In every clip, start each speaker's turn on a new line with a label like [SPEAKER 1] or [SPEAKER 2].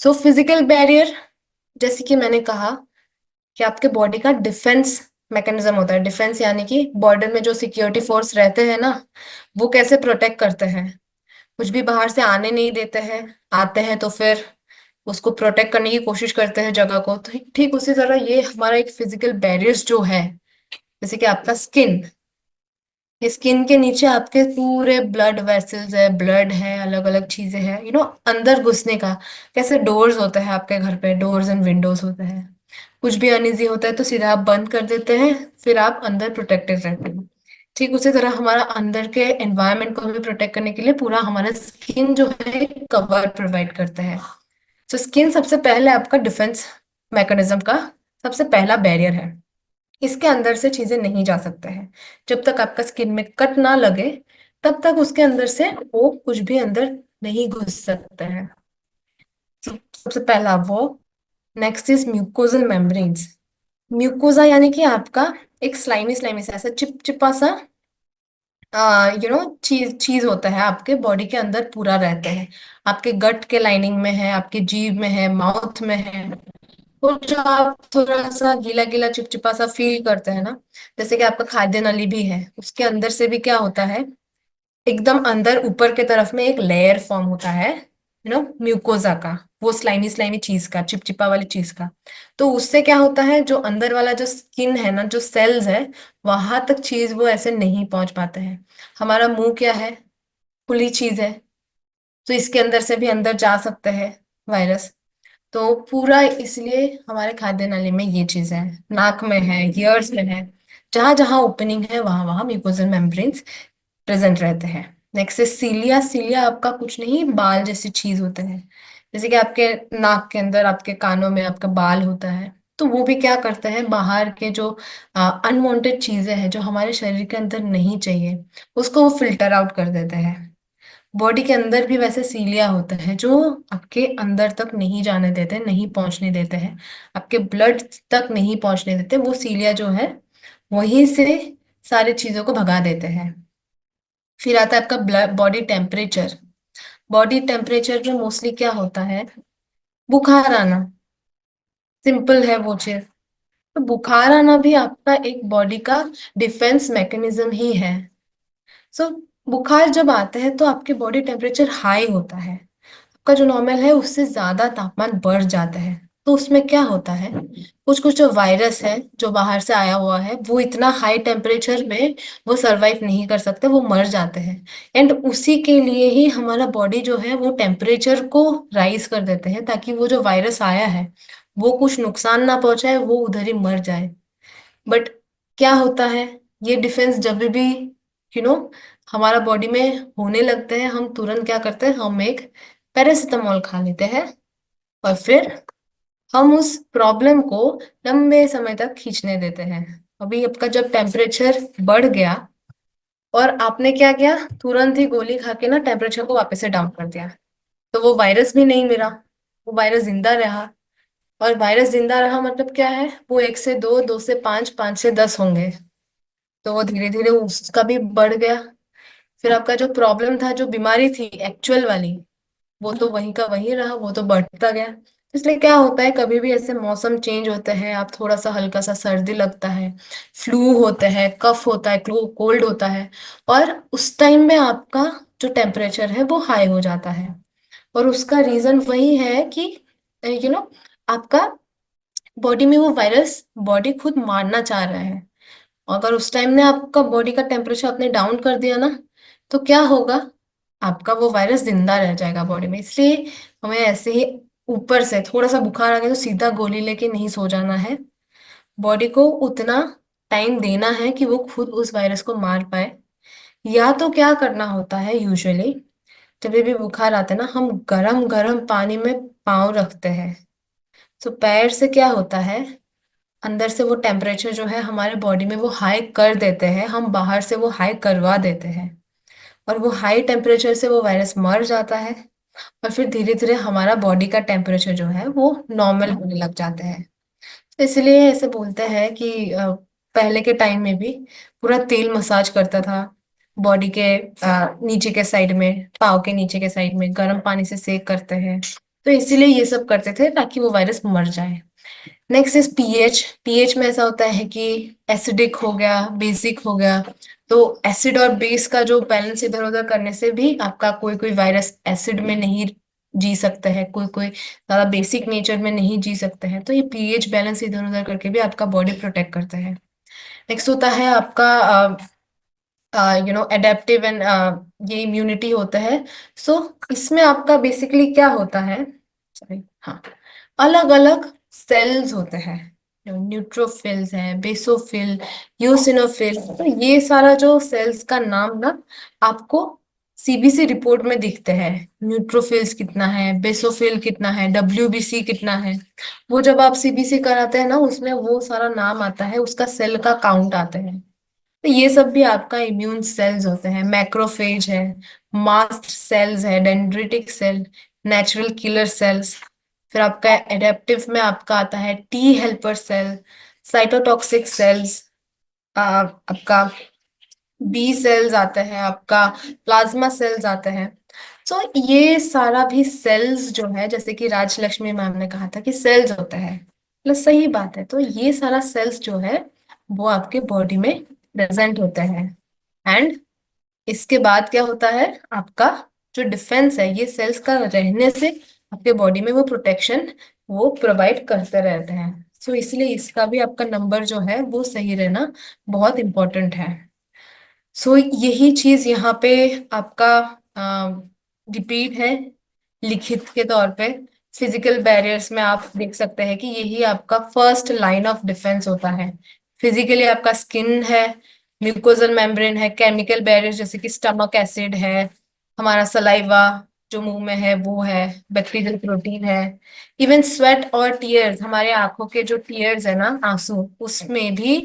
[SPEAKER 1] So physical barrier, जैसे कि मैंने कहा, कि आपके बॉडी का डिफेंस मैकेनिज्म होता है। डिफेंस यानी कि बॉर्डर में जो सिक्योरिटी फोर्स रहते हैं ना, वो कैसे प्रोटेक्ट करते हैं। कुछ भी बाहर से आने नहीं देते हैं, आते हैं तो फिर उसको प्रोटेक्ट करने की कोशिश करते हैं जगह को। तो ठीक उसी तरह ये हमारा एक फिजिकल बैरियर्स जो है, जैसे कि आपका स्किन, ये स्किन के नीचे आपके पूरे ब्लड वेसल्स है, ब्लड है, अलग अलग चीजें हैं, अंदर घुसने का। कैसे डोर्स होते हैं आपके घर पे, डोर्स एंड विंडोज होते हैं। कुछ भी अनइजी होता है तो सीधा आप बंद कर देते हैं, फिर आप अंदर प्रोटेक्टेड रहते हैं। ठीक उसी तरह हमारा अंदर के एनवायरनमेंट को भी प्रोटेक्ट करने के लिए पूरा हमारा स्किन जो है कवर प्रोवाइड करता है। तो स्किन सबसे पहले आपका डिफेंस मैकेनिज्म का सबसे पहला बैरियर है। इसके अंदर से चीजें नहीं जा सकते हैं। जब तक आपका स्किन में कट ना लगे, तब तक उसके अंदर से वो कुछ भी अंदर नहीं घुस सकते हैं। तो सबसे पहला वो। Next is mucosal membranes. Mucosa यानी कि आपका एक स्लाइमी स्लाइमी सा ऐसा चिपचिपा सा चीज चीज होता है, आपके बॉडी के अंदर पूरा रहता है। आपके गट के लाइनिंग में है, आपके जीभ में है, माउथ में है। वो जो आप थोड़ा सा गीला गीला चिपचिपा सा फील करते हैं ना, जैसे कि आपका खाद्य नली भी है, उसके अंदर से भी क्या होता है, एकदम अंदर ऊपर के तरफ में एक लेयर फॉर्म होता है, म्यूकोजा का। वो स्लाइमी स्लाइमी चीज का, चिपचिपा वाली चीज का। तो उससे क्या होता है, जो अंदर वाला जो स्किन है ना, जो सेल्स है, वहां तक चीज वो ऐसे नहीं पहुंच पाते हैं। हमारा मुंह क्या है, खुली चीज है, तो इसके अंदर से भी अंदर जा सकते हैं वायरस। तो पूरा इसलिए हमारे खाद्य नाली में ये चीज है, नाक में है, ईयर्स में है, जहां जहां ओपनिंग है वहां वहां म्यूकोजल मेम्ब्रेन्स प्रेजेंट रहते हैं। नेक्स्ट है सीलिया। सीलिया आपका कुछ नहीं, बाल जैसी चीज होते हैं। जैसे कि आपके नाक के अंदर, आपके कानों में आपका बाल होता है, तो वो भी क्या करते हैं, बाहर के जो अनवांटेड चीजें हैं जो हमारे शरीर के अंदर नहीं चाहिए, उसको वो फिल्टर आउट कर देते हैं। बॉडी के अंदर भी वैसे सीलिया होता है जो आपके अंदर तक नहीं जाने देते, नहीं पहुंचने देते हैं, आपके ब्लड तक नहीं पहुंचने देते। वो सीलिया जो है, वहीं से सारी चीजों को भगा देते हैं। फिर आता है आपका बॉडी टेम्परेचर। बॉडी टेम्परेचर में मोस्टली क्या होता है, बुखार आना। सिंपल है वो चीज। तो बुखार आना भी आपका एक बॉडी का डिफेंस मैकेनिज्म ही है। सो बुखार जब आता है तो आपके बॉडी टेम्परेचर हाई होता है, आपका जो नॉर्मल है उससे ज्यादा तापमान बढ़ जाता है। तो उसमें क्या होता है, कुछ कुछ जो वायरस है जो बाहर से आया हुआ है, वो इतना हाई टेम्परेचर में वो सरवाइव नहीं कर सकते, वो मर जाते हैं। एंड उसी के लिए ही हमारा बॉडी जो है वो टेम्परेचर को राइज कर देते हैं, ताकि वो जो वायरस आया है वो कुछ नुकसान ना पहुंचाए, वो उधर ही मर जाए। बट क्या होता है, ये डिफेंस जब भी यू नो हमारा बॉडी में होने लगते हैं, हम तुरंत क्या करते हैं, हम एक पैरासिटामोल खा लेते हैं, और फिर हम उस प्रॉब्लम को लंबे समय तक खींचने देते हैं। अभी आपका जब टेम्परेचर बढ़ गया और आपने क्या किया, तुरंत ही गोली खा के ना टेम्परेचर को वापस से डाउन कर दिया, तो वो वायरस भी नहीं मिला, वो वायरस जिंदा रहा। और वायरस जिंदा रहा मतलब क्या है, वो एक से दो, दो से पांच, पांच से 10 होंगे। तो वो धीरे धीरे उसका भी बढ़ गया। फिर आपका जो प्रॉब्लम था, जो बीमारी थी एक्चुअल वाली, वो तो वहीं का वहीं रहा, वो तो बढ़ता गया। इसलिए क्या होता है, कभी भी ऐसे मौसम चेंज होते हैं, आप थोड़ा सा हल्का सा सर्दी लगता है, फ्लू होता है, कफ होता है, कोल्ड होता है, और उस टाइम में आपका जो टेम्परेचर है वो हाई हो जाता है। और उसका रीजन वही है कि आपका बॉडी में वो वायरस बॉडी खुद मारना चाह रहा है। अगर उस टाइम ने आपका बॉडी का टेम्परेचर आपने डाउन कर दिया ना, तो क्या होगा, आपका वो वायरस जिंदा रह जाएगा बॉडी में। इसलिए हमें ऐसे ही ऊपर से थोड़ा सा बुखार आ गया तो सीधा गोली लेके नहीं सो जाना है। बॉडी को उतना टाइम देना है कि वो खुद उस वायरस को मार पाए। या तो क्या करना होता है, यूजुअली जब भी बुखार आता है ना, हम गरम गरम पानी में पाँव रखते हैं। तो पैर से क्या होता है, अंदर से वो टेम्परेचर जो है हमारे बॉडी में वो हाई कर देते हैं, हम बाहर से वो हाई करवा देते हैं। और वो हाई टेम्परेचर से वो वायरस मर जाता है, और फिर धीरे धीरे हमारा बॉडी का टेम्परेचर जो है वो नॉर्मल होने लग जाते हैं। तो इसलिए ऐसे बोलते हैं कि पहले के टाइम में भी पूरा तेल मसाज करता था बॉडी के नीचे के साइड में, पाँव के नीचे के साइड में गर्म पानी से सेक करते हैं, तो इसीलिए ये सब करते थे ताकि वो वायरस मर जाए। Next is pH. पीएच में ऐसा होता है कि एसिडिक हो गया, बेसिक हो गया। तो एसिड और बेस का जो बैलेंस इधर उधर करने से भी आपका कोई कोई वायरस एसिड में नहीं जी सकता है, कोई कोई ज्यादा बेसिक नेचर में नहीं जी सकते हैं। तो ये पीएच बैलेंस इधर उधर करके भी आपका बॉडी प्रोटेक्ट करता है। नेक्स्ट होता है आपका एडेप्टिव एंड ये इम्यूनिटी होता है। सो इसमें आपका बेसिकली क्या होता है, सॉरी, हाँ, अलग अलग सेल्स होते हैं। न्यूट्रोफिल्स हैं, बेसोफिल, यूसिनोफिल। तो ये सारा जो सेल्स का नाम ना आपको सीबीसी रिपोर्ट में दिखते हैं। न्यूट्रोफिल्स कितना है, बेसोफिल कितना है, डब्ल्यूबीसी कितना है, वो जब आप सीबीसी कराते हैं ना उसमें वो सारा नाम आता है, उसका सेल का काउंट आता है। तो ये सब भी आपका इम्यून सेल्स होते हैं। मैक्रोफेज है, मास्ट सेल्स है, dendritic cell, natural killer cells. फिर आपका एडेप्टिव में आपका आता है T helper cell, cytotoxic cells, आपका बी सेल्स आते हैं, आपका प्लाज्मा सेल्स आते हैं। तो ये सारा भी सेल्स जो है, जैसे कि राजलक्ष्मी मैम ने कहा था कि सेल्स होता है, प्लस सही बात है। तो ये सारा सेल्स जो है वो आपके बॉडी में प्रेजेंट होते हैं। एंड इसके बाद क्या होता है, आपका जो डिफेंस है, ये सेल्स का रहने से आपके बॉडी में वो प्रोटेक्शन वो प्रोवाइड करते रहते हैं। सो इसलिए इसका भी आपका नंबर जो है वो सही रहना बहुत इंपॉर्टेंट है। सो यही चीज यहाँ पे आपका रिपीट है लिखित के तौर पे। फिजिकल बैरियर्स में आप देख सकते हैं कि यही आपका फर्स्ट लाइन ऑफ डिफेंस होता है। फिजिकली आपका स्किन है, म्यूकोजल मेम्ब्रेन है, केमिकल बैरियर जैसे कि स्टमक एसिड है, हमारा सलाइवा जो मुंह में है वो है, बैक्टीरियल प्रोटीन है, इवन स्वेट और टीयर्स, हमारे आंखों के जो टीयर्स है ना, आंसू, उसमें भी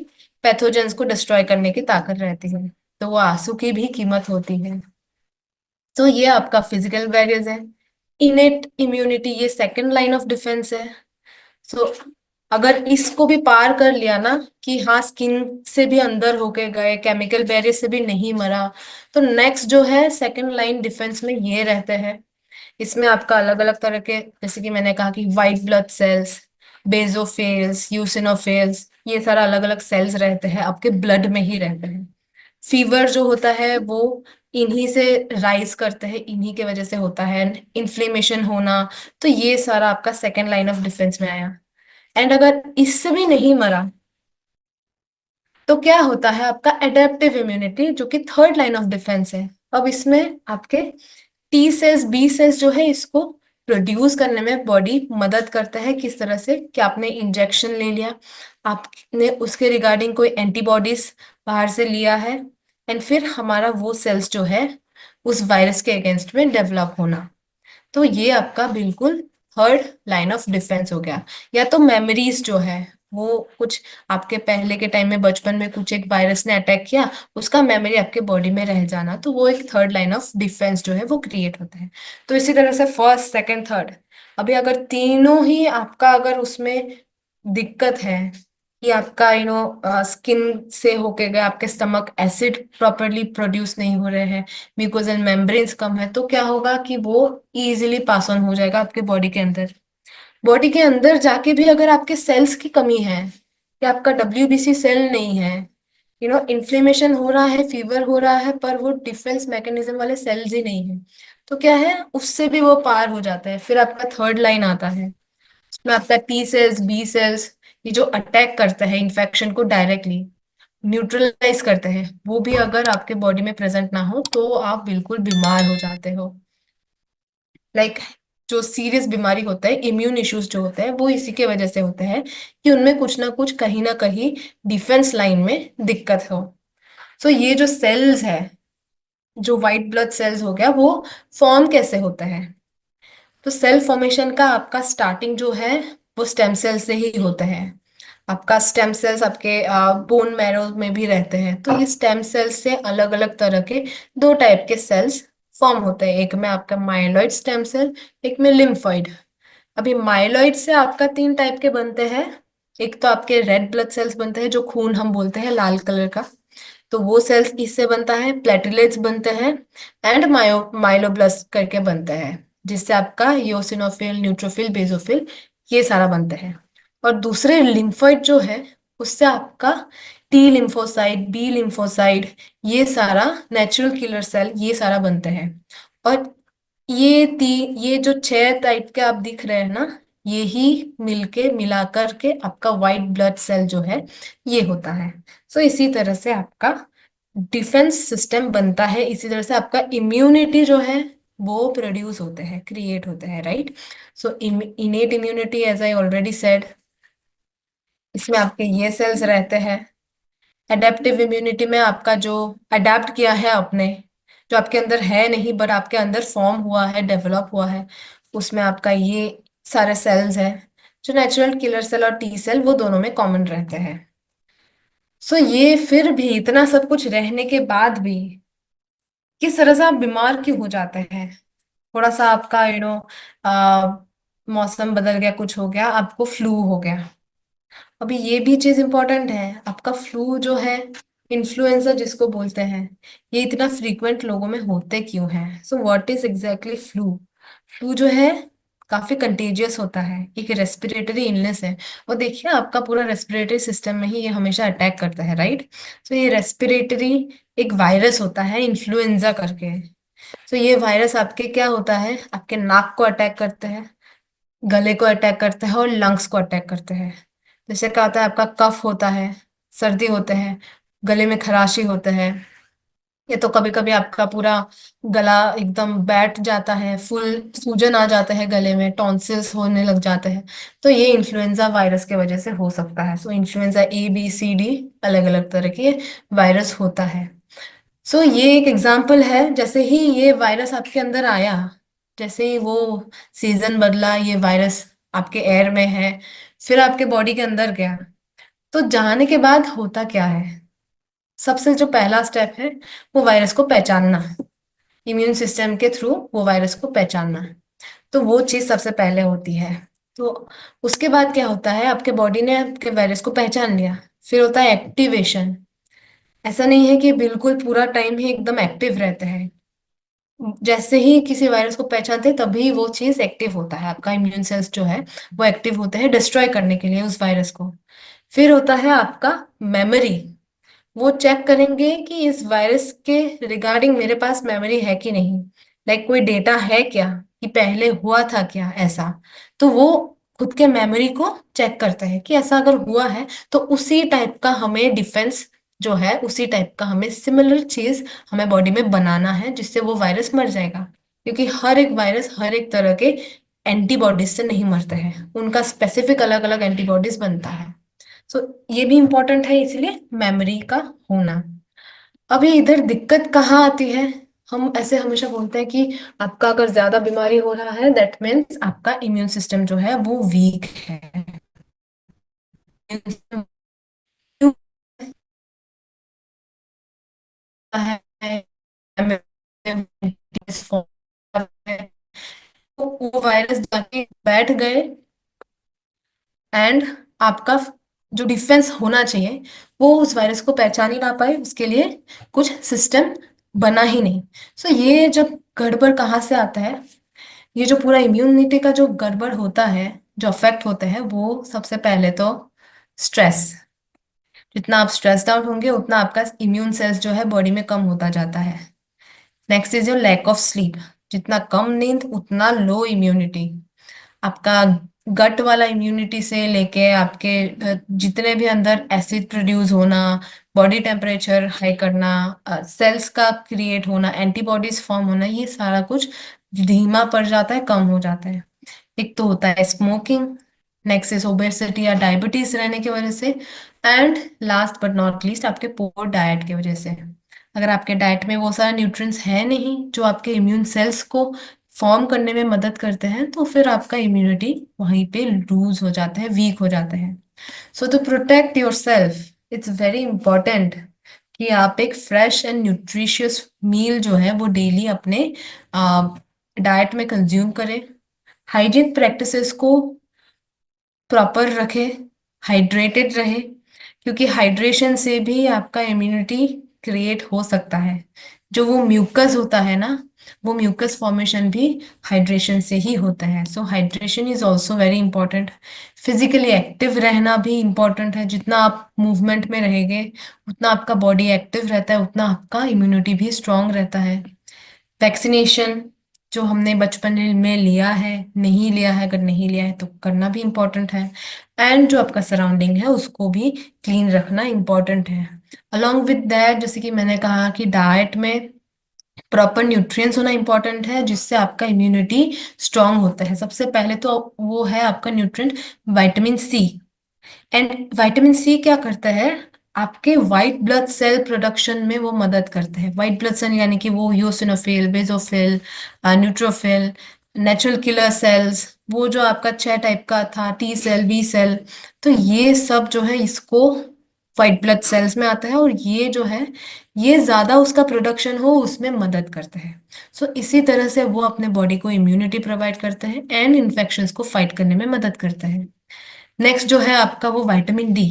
[SPEAKER 1] पैथोजेंस को डिस्ट्रॉय करने की ताकत रहती है। तो वो आंसू की भी कीमत होती है। तो ये आपका फिजिकल बैरियर्स है। इनेट इम्यूनिटी ये सेकंड लाइन ऑफ डिफेंस है। सो अगर इसको भी पार कर लिया ना, कि हाँ स्किन से भी अंदर होके गए, केमिकल बैरियर से भी नहीं मरा, तो नेक्स्ट जो है सेकंड लाइन डिफेंस में ये रहते हैं। इसमें आपका अलग अलग तरह के, जैसे कि मैंने कहा कि वाइट ब्लड सेल्स, बेजोफेल्स, यूसिनोफिल्स, ये सारा अलग अलग सेल्स रहते हैं, आपके ब्लड में ही रहते हैं। फीवर जो होता है वो इन्हीं से राइज करते हैं, इन्हीं के वजह से होता है। इन्फ्लेमेशन होना, तो ये सारा आपका सेकेंड लाइन ऑफ डिफेंस में आया। एंड अगर इससे भी नहीं मरा तो क्या होता है आपका एडेप्टिव इम्यूनिटी, जो कि थर्ड लाइन ऑफ डिफेंस है। अब इसमें आपके टी सेल्स, बी सेल्स जो है इसको प्रोड्यूस करने में बॉडी मदद करता है। किस तरह से, कि आपने इंजेक्शन ले लिया, आपने उसके रिगार्डिंग कोई एंटीबॉडीज बाहर से लिया है, एंड फिर हमारा वो सेल्स जो है उस वायरस के अगेंस्ट में डेवलप होना। तो ये आपका बिल्कुल थर्ड लाइन ऑफ डिफेंस हो गया। या तो मेमोरीज जो है वो कुछ आपके पहले के टाइम में बचपन में कुछ एक वायरस ने अटैक किया, उसका मेमोरी आपके बॉडी में रह जाना, तो वो एक थर्ड लाइन ऑफ डिफेंस जो है वो क्रिएट होता है। तो इसी तरह से फर्स्ट सेकंड थर्ड, अभी अगर तीनों ही आपका अगर उसमें दिक्कत है कि आपका स्किन से होके गए, आपके स्टमक एसिड प्रॉपरली प्रोड्यूस नहीं हो रहे हैं, म्यूकोजल मेम्ब्रेन्स कम है, तो क्या होगा कि वो इजीली पास ऑन हो जाएगा आपके बॉडी के अंदर। बॉडी के अंदर जाके भी अगर आपके सेल्स की कमी है, कि आपका डब्ल्यूबीसी सेल नहीं है, इन्फ्लेमेशन हो रहा है, फीवर हो रहा है, पर वो डिफेंस मैकेनिज्म वाले सेल्स ही नहीं है, तो क्या है, उससे भी वो पार हो जाता है। फिर आपका थर्ड लाइन आता है, उसमें आपका टी सेल्स, बी सेल्स, ये जो अटैक करते हैं इन्फेक्शन को डायरेक्टली न्यूट्रलाइज करते हैं, वो भी अगर आपके बॉडी में प्रेजेंट ना हो तो आप बिल्कुल बीमार हो जाते हो। लाइक जो सीरियस बीमारी होता है, इम्यून इश्यूज जो होते हैं, वो इसी के वजह से होते हैं कि उनमें कुछ ना कुछ कहीं ना कहीं डिफेंस लाइन में दिक्कत हो। सो ये जो सेल्स है, जो व्हाइट ब्लड सेल्स हो गया, वो फॉर्म कैसे होता है। तो सेल फॉर्मेशन का आपका स्टार्टिंग जो है वो स्टेम सेल से ही होता है। आपका स्टेम सेल्स आपके बोन मैरो में भी रहते हैं। तो ये स्टेम सेल्स से अलग अलग तरह के दो टाइप के सेल्स फॉर्म होते हैं, एक में आपका माइलॉइड स्टेम सेल, एक में लिम्फॉइड। अभी माइलॉइड से आपका तीन टाइप के बनते हैं। एक तो आपके रेड ब्लड सेल्स बनते हैं, जो खून हम बोलते हैं लाल कलर का, तो वो सेल्स इससे बनता है। प्लेटलेट्स बनते हैं, एंड मायोब्लास्ट करके बनते हैं। जिससे आपका योसिनोफिल, न्यूट्रोफिल, बेसोफिल ये सारा बनते हैं। और दूसरे लिम्फोइड जो है उससे आपका टी लिम्फोसाइट, बी लिम्फोसाइट, ये सारा नेचुरल किलर सेल ये सारा बनते हैं। और ये जो 6 टाइप के आप दिख रहे हैं ना, ये ही मिलके मिलाकर के आपका व्हाइट ब्लड सेल जो है ये होता है। सो इसी तरह से आपका डिफेंस सिस्टम बनता है, इसी तरह से आपका इम्यूनिटी जो है वो प्रोड्यूस होते हैं, क्रिएट होते हैं, right. So innate immunity, as I already said, इसमें आपके ये सेल्स रहते हैं। एडेप्टिव इम्यूनिटी में आपका जो अडेप्ट किया है आपने, जो आपके अंदर है नहीं बट आपके अंदर फॉर्म हुआ है, डेवलप हुआ है, उसमें आपका ये सारे सेल्स हैं। जो नेचुरल किलर सेल और टी सेल वो दोनों में कॉमन रहते हैं। सो ये फिर भी इतना सब कुछ रहने के बाद भी किस तरह से आप बीमार क्यों हो जाते हैं? थोड़ा सा आपका मौसम बदल गया, कुछ हो गया, आपको फ्लू हो गया। अभी ये भी चीज इंपॉर्टेंट है, आपका फ्लू जो है, इन्फ्लुएंजा जिसको बोलते हैं, ये इतना फ्रीक्वेंट लोगों में होते क्यों है? So what is exactly flu? Flu जो है काफी कंटेजियस होता है, एक रेस्पिरेटरी इलनेस है। और देखिए आपका पूरा रेस्पिरेटरी सिस्टम में ही ये हमेशा अटैक करता है, राइट। सो ये रेस्पिरेटरी एक वायरस होता है इन्फ्लुएंजा करके। तो ये वायरस आपके क्या होता है, आपके नाक को अटैक करते हैं, गले को अटैक करते हैं और लंग्स को अटैक करते हैं। जैसे क्या होता है, आपका कफ होता है, सर्दी होते हैं, गले में खराशी होते हैं, ये तो कभी कभी आपका पूरा गला एकदम बैठ जाता है, फुल सूजन आ जाता है गले में, टॉन्सिल्स होने लग जाते हैं। तो ये इन्फ्लुएंजा वायरस के वजह से हो सकता है। सो influenza A B C D अलग अलग तरह के वायरस होता है। सो ये एक एग्जाम्पल है, जैसे ही ये वायरस आपके अंदर आया, जैसे ही वो सीजन बदला, ये वायरस आपके एयर में है, फिर आपके बॉडी के अंदर गया, तो जाने के बाद होता क्या है? सबसे जो पहला स्टेप है वो वायरस को पहचानना, इम्यून सिस्टम के थ्रू वो वायरस को पहचानना। तो वो चीज सबसे पहले होती है। तो उसके बाद क्या होता है, आपके बॉडी ने आपके वायरस को पहचान लिया, फिर होता है एक्टिवेशन। ऐसा नहीं है कि बिल्कुल पूरा टाइम ही एकदम एक्टिव रहते हैं। जैसे ही किसी वायरस को पहचानते हैं तभी वो चीज एक्टिव होता है, आपका इम्यून सेल्स जो है वो एक्टिव होते हैं डिस्ट्रॉय करने के लिए उस वायरस को। फिर होता है आपका मेमोरी। वो चेक करेंगे कि इस वायरस के रिगार्डिंग मेरे पास मेमोरी है कि नहीं, लाइक कोई डेटा है क्या, कि पहले हुआ था क्या ऐसा। तो वो खुद के मेमोरी को चेक करते हैं कि ऐसा अगर हुआ है तो उसी टाइप का हमें डिफेंस जो है, उसी टाइप का हमें सिमिलर चीज हमें बॉडी में बनाना है, जिससे वो वायरस मर जाएगा। क्योंकि हर एक वायरस हर एक तरह के एंटीबॉडीज से नहीं मरते हैं, उनका स्पेसिफिक अलग अलग एंटीबॉडीज बनता है। सो ये भी इम्पोर्टेंट है, इसलिए मेमोरी का होना। अभी इधर दिक्कत कहाँ आती है? हम ऐसे हमेशा बोलते हैं कि आपका अगर ज्यादा बीमारी हो रहा है दैट मीन्स आपका इम्यून सिस्टम जो है वो वीक है। Immune system weak है, तो वो वायरस जाके बैठ गए, एंड आपका जो डिफेंस होना चाहिए वो उस वायरस को पहचान ही ना पाए, उसके लिए कुछ सिस्टम बना ही नहीं। सो ये जब गड़बड़ कहाँ से आता है, ये जो पूरा इम्यूनिटी का जो गड़बड़ होता है, जो अफेक्ट होते हैं, वो सबसे पहले तो स्ट्रेस। जितना आप स्ट्रेस्ड आउट होंगे उतना आपका इम्यून सेल्स जो है बॉडी में कम होता जाता है। Next is your lack of sleep. जितना कम नींद उतना लो इम्यूनिटी। आपका गट वाला इम्यूनिटी से लेके आपके जितने भी अंदर एसिड प्रोड्यूस होना, बॉडी टेम्परेचर हाई करना, सेल्स का क्रिएट होना, एंटीबॉडीज फॉर्म होना, ये सारा कुछ धीमा पड़ जाता है, कम हो जाता है। एक तो होता है स्मोकिंग, नेक्स्ट इज ओबेसिटी या डायबिटीज रहने की वजह से, and last but not least आपके पोर डाइट की वजह से। अगर आपके डाइट में वो सारे न्यूट्रिएंट्स है नहीं जो आपके इम्यून सेल्स को फॉर्म करने में मदद करते हैं, तो फिर आपका इम्यूनिटी वहीं पे लूज हो जाता है, वीक हो जाता है। So to protect yourself it's very important कि आप एक फ्रेश एंड न्यूट्रिशियस मील जो है वो डेली अपने डाइट में कंज्यूम करें। हाइजीन प्रैक्टिसेस को प्रॉपर रखें, हाइड्रेटेड रहे, क्योंकि हाइड्रेशन से भी आपका इम्यूनिटी क्रिएट हो सकता है। जो वो म्यूकस होता है ना, वो म्यूकस फॉर्मेशन भी हाइड्रेशन से ही होता है। So hydration is also very important. Physically active रहना भी इंपॉर्टेंट है। जितना आप मूवमेंट में रहेंगे उतना आपका बॉडी एक्टिव रहता है, उतना आपका इम्यूनिटी भी स्ट्रांग रहता है। वैक्सीनेशन जो हमने बचपन में लिया है, नहीं लिया है, अगर नहीं लिया है तो करना भी इम्पोर्टेंट है। एंड जो आपका सराउंडिंग है उसको भी क्लीन रखना इम्पोर्टेंट है। अलोंग विद दैट, जैसे कि मैंने कहा कि डाइट में प्रॉपर न्यूट्रिएंट्स होना इम्पोर्टेंट है, जिससे आपका इम्यूनिटी स्ट्रांग होता है। सबसे पहले तो वो है आपका nutrient vitamin C. And vitamin C क्या करता है, आपके व्हाइट ब्लड सेल प्रोडक्शन में वो मदद करता है। व्हाइट ब्लड सेल यानी कि वो eosinophil, basophil, neutrophil, natural killer sales, वो जो आपका 6 टाइप का था, टी सेल, बी सेल, तो ये सब जो है इसको व्हाइट ब्लड सेल्स में आता है, और ये जो है ये ज्यादा उसका प्रोडक्शन हो उसमें मदद करता है। सो इसी तरह से वो अपने बॉडी को इम्यूनिटी प्रोवाइड करता है एंड इन्फेक्शंस को फाइट करने में मदद करता है। नेक्स्ट जो है आपका वो विटामिन डी।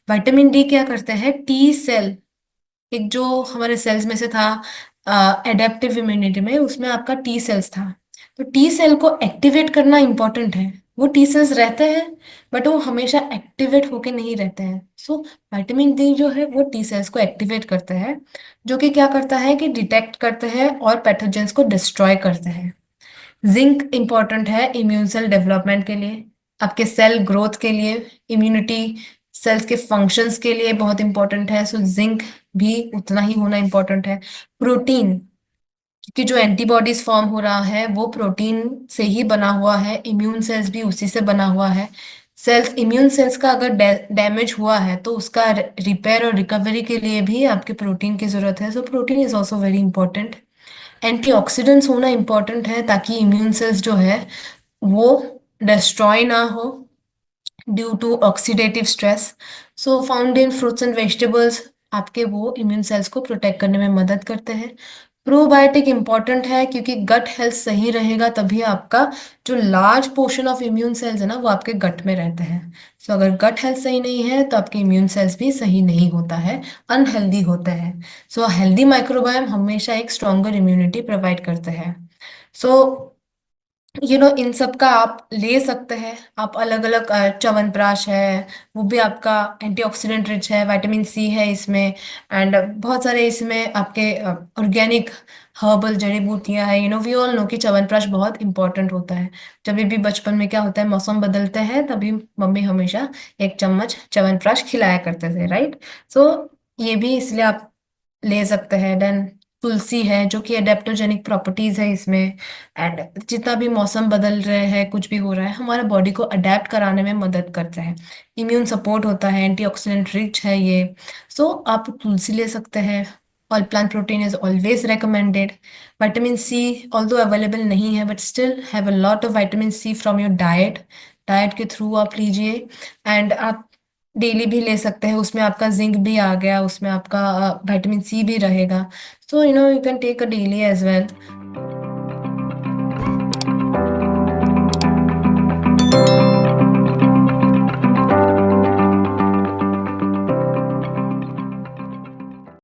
[SPEAKER 1] विटामिन डी क्या करता है, टी सेल, एक जो हमारे सेल्स में से था एडेप्टिव इम्यूनिटी में, उसमें आपका टी सेल्स था। तो टी सेल को एक्टिवेट करना इंपॉर्टेंट है। वो टी सेल्स रहते हैं बट वो हमेशा एक्टिवेट होके नहीं रहते हैं। सो विटामिन डी जो है वो टी सेल्स को एक्टिवेट करता है, जो कि क्या करता है कि डिटेक्ट करते हैं और पैथोजेंस को डिस्ट्रॉय करते हैं। जिंक इंपॉर्टेंट है इम्यून सेल डेवलपमेंट के लिए, आपके सेल ग्रोथ के लिए, इम्यूनिटी सेल्स के फंक्शंस के लिए बहुत इंपॉर्टेंट है। सो जिंक भी उतना ही होना इंपॉर्टेंट है। प्रोटीन, क्योंकि जो एंटीबॉडीज फॉर्म हो रहा है वो प्रोटीन से ही बना हुआ है, इम्यून सेल्स भी उसी से बना हुआ है। सेल्स, इम्यून सेल्स का अगर डैमेज हुआ है तो उसका रिपेयर और रिकवरी के लिए भी आपके प्रोटीन की जरूरत है। So protein is also very important. Antioxidants होना इंपॉर्टेंट है ताकि इम्यून सेल्स जो है वो डिस्ट्रॉय ना हो due to oxidative stress. So found in fruits and vegetables आपके वो इम्यून सेल्स को प्रोटेक्ट करने में मदद करते हैं। प्रोबायोटिक इंपॉर्टेंट है क्योंकि गट हेल्थ सही रहेगा तभी आपका जो large portion of immune cells है ना वो आपके गट में रहते हैं। सो अगर गट हेल्थ सही नहीं है तो आपके इम्यून सेल्स भी सही नहीं होता है, अनहेल्दी होता है। सो हेल्दी माइक्रोबायोम हमेशा एक स्ट्रॉन्गर इम्यूनिटी प्रोवाइड करता है। सो इन सब का आप ले सकते हैं। आप अलग अलग च्यवनप्राश है, वो भी आपका एंटीऑक्सीडेंट रिच है, विटामिन सी है इसमें। एंड बहुत सारे इसमें आपके ऑर्गेनिक हर्बल जड़ी बूटियां हैं। वी ऑल नो कि च्यवनप्राश बहुत इंपॉर्टेंट होता है। जब भी बचपन में क्या होता है, मौसम बदलते हैं तभी मम्मी हमेशा 1 चम्मच च्यवनप्राश खिलाया करते थे, राइट। सो ये भी इसलिए आप ले सकते हैं। देन तुलसी है जो कि एडेप्टोजेनिक प्रॉपर्टीज है इसमें। एंड जितना भी मौसम बदल रहे हैं, कुछ भी हो रहा है, हमारे बॉडी को अडेप्ट कराने में मदद करता है। इम्यून सपोर्ट होता है, एंटीऑक्सीडेंट रिच है ये। सो आप तुलसी ले सकते हैं। All plant protein is always recommended। Vitamin C although available नहीं है but still have a lot of vitamin C from your diet. Diet के थ्रू आप लीजिए। एंड आप डेली भी ले सकते हैं, उसमें आपका जिंक भी आ गया, उसमें आपका विटामिन सी भी रहेगा। So you can take a daily as well.